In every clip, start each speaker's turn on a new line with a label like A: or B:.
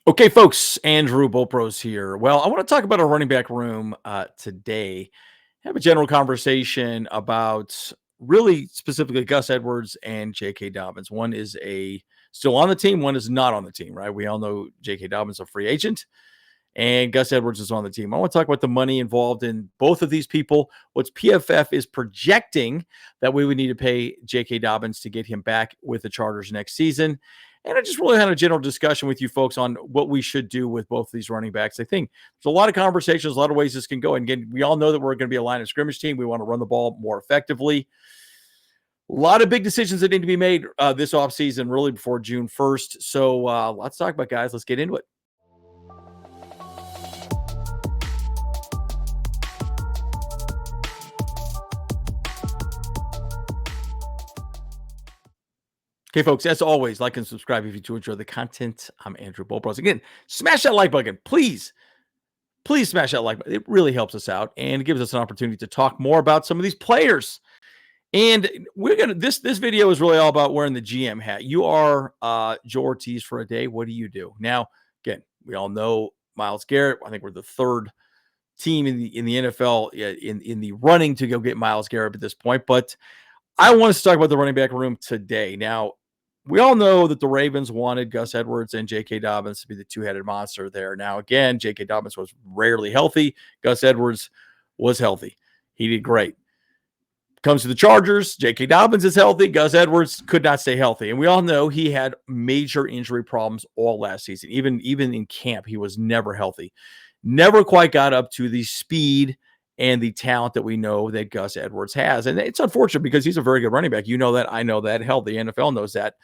A: Okay, folks, Andrew Bopros here. Well, I want to talk about a running back room today. Have a general conversation about really specifically Gus Edwards and JK Dobbins. One is still on the team, one is not on the team, right? We all know JK Dobbins is a free agent and Gus Edwards is on the team. I want to talk about the money involved in both of these people. What's PFF is projecting that we would need to pay JK Dobbins to get him back with the Chargers next season. And I just really had a general discussion with you folks on what we should do with both of these running backs. I think there's a lot of conversations, a lot of ways this can go. And again, we all know that we're going to be a line of scrimmage team. We want to run the ball more effectively. A lot of big decisions that need to be made this offseason, really before June 1st. So let's talk about, guys. Let's get into it. Okay, folks, as always, like and subscribe if you do enjoy the content. I'm Andrew Bopros. Again, smash that like button. Please smash that like button. It really helps us out and it gives us an opportunity to talk more about some of these players. And we're gonna this video is really all about wearing the GM hat. You are Joe Ortiz for a day. What do you do? Now, again, we all know Myles Garrett. I think we're the third team in the NFL in the running to go get Myles Garrett at this point. But I want us to talk about the running back room today. Now, we all know that the Ravens wanted Gus Edwards and JK Dobbins to be the two-headed monster there. Now, again, JK Dobbins was rarely healthy. Gus Edwards was healthy. He did great. Comes to the Chargers, JK Dobbins is healthy. Gus Edwards could not stay healthy. And we all know he had major injury problems all last season. Even in camp, he was never healthy. Never quite got up to the speed and the talent that we know that Gus Edwards has. And it's unfortunate because he's a very good running back. You know that. I know that. Hell, the NFL knows that.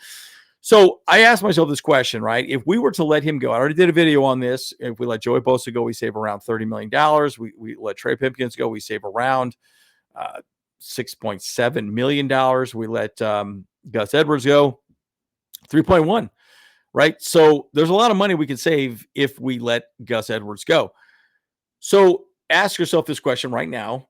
A: So I asked myself this question, right? If we were to let him go, I already did a video on this. If we let Joey Bosa go, we save around $30 million. We let Trey Pipkins go, we save around $6.7 million. We let Gus Edwards go, 3.1, right? So there's a lot of money we could save if we let Gus Edwards go. So ask yourself this question right now.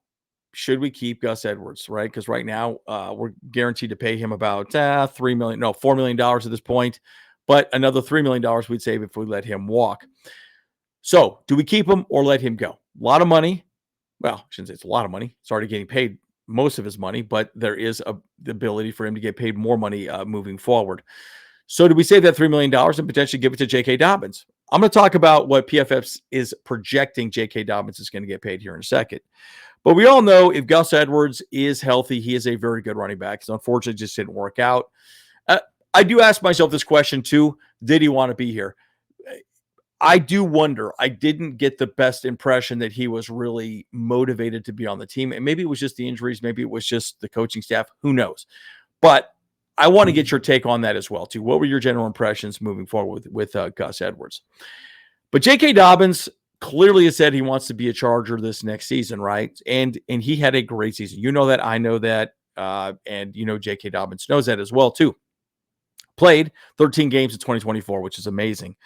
A: Should we keep Gus Edwards, right? Because right now we're guaranteed to pay him about $4 million at this point, but another $3 million we'd save if we let him walk. So do we keep him or let him go? A lot of money. Well, I shouldn't say it's a lot of money. It's already getting paid most of his money, but there is the ability for him to get paid more money moving forward. So do we save that $3 million and potentially give it to JK Dobbins? I'm going to talk about what PFF is projecting JK Dobbins is going to get paid here in a second. But we all know if Gus Edwards is healthy, he is a very good running back. So unfortunately, it just didn't work out. I do ask myself this question too. Did he want to be here? I do wonder. I didn't get the best impression that he was really motivated to be on the team. And maybe it was just the injuries. Maybe it was just the coaching staff. Who knows? But I want to get your take on that as well, too. What were your general impressions moving forward with Gus Edwards? But J.K. Dobbins clearly has said he wants to be a Charger this next season, right? And he had a great season. You know that. I know that. And, you know, J.K. Dobbins knows that as well, too. Played 13 games in 2024, which is amazing.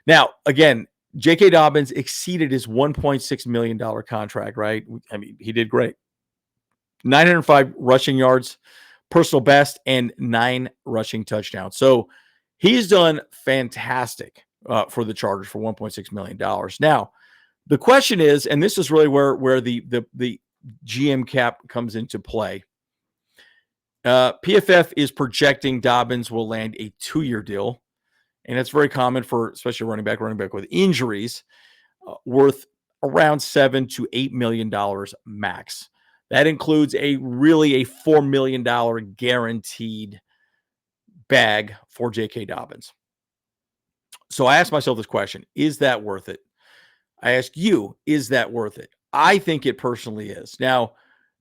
A: Now, again, J.K. Dobbins exceeded his $1.6 million contract, right? I mean, he did great. 905 rushing yards, personal best, and 9 rushing touchdowns. So he's done fantastic for the Chargers for $1.6 million. Now, the question is, and this is really where the GM cap comes into play. PFF is projecting Dobbins will land a 2-year deal, and it's very common for especially running back with injuries, worth around $7 to $8 million max. That includes a $4 million guaranteed bag for J.K. Dobbins. So I asked myself this question: is that worth it? I ask you, is that worth it? I think it personally is. Now,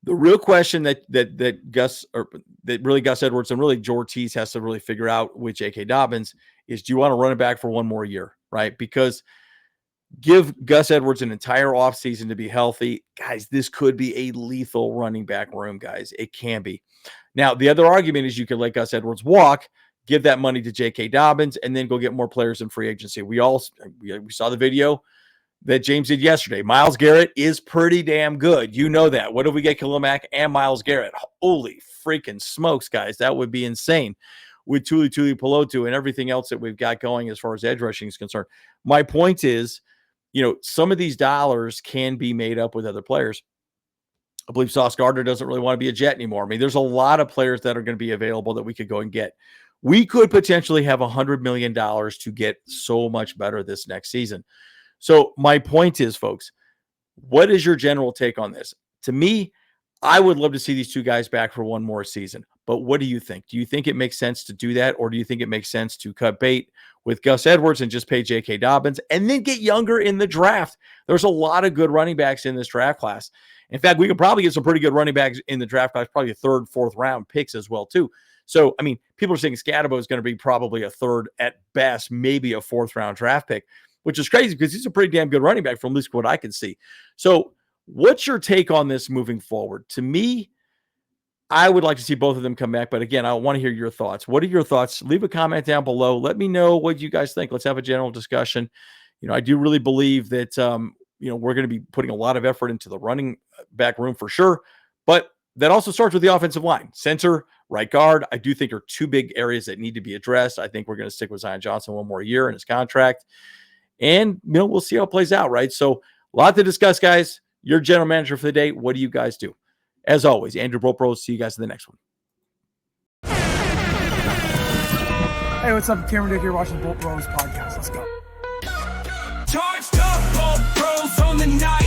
A: the real question that Gus Edwards and really Joe Ortiz has to really figure out with J.K. Dobbins is, do you want to run it back for one more year, right? Because give Gus Edwards an entire offseason to be healthy. Guys, this could be a lethal running back room, guys. It can be. Now, the other argument is you could let Gus Edwards walk, give that money to J.K. Dobbins, and then go get more players in free agency. We saw the video that James did yesterday. Myles Garrett is pretty damn good. You know that. What if we get Khalil Mack and Myles Garrett? Holy freaking smokes, guys. That would be insane. with Tuli Pelotu and everything else that we've got going as far as edge rushing is concerned. My point is, some of these dollars can be made up with other players. I believe Sauce Gardner doesn't really want to be a Jet anymore. I mean, there's a lot of players that are going to be available that we could go and get. We could potentially have $100 million to get so much better this next season. So my point is, folks, what is your general take on this? To me, I would love to see these two guys back for one more season. But what do you think? Do you think it makes sense to do that? Or do you think it makes sense to cut bait with Gus Edwards and just pay JK Dobbins and then get younger in the draft? There's a lot of good running backs in this draft class. In fact, we could probably get some pretty good running backs in the draft class, probably a third, fourth round picks as well, too. So, I mean, people are saying Scatabo is going to be probably a third at best, maybe a fourth round draft pick, which is crazy because he's a pretty damn good running back from at least what I can see. So what's your take on this moving forward? To me, I would like to see both of them come back. But again, I want to hear your thoughts. What are your thoughts? Leave a comment down below. Let me know what you guys think. Let's have a general discussion. I do really believe that, we're going to be putting a lot of effort into the running back room for sure. But that also starts with the offensive line. Center, right guard, I do think are two big areas that need to be addressed. I think we're going to stick with Zion Johnson one more year in his contract. And, we'll see how it plays out, right? So a lot to discuss, guys. Your general manager for the day. What do you guys do? As always, Andrew Bropros. See you guys in the next one.
B: Hey, what's up? Cameron Dick here watching Bolt Bros podcast. Let's go.
C: Charged up, Bolt Bros on the night.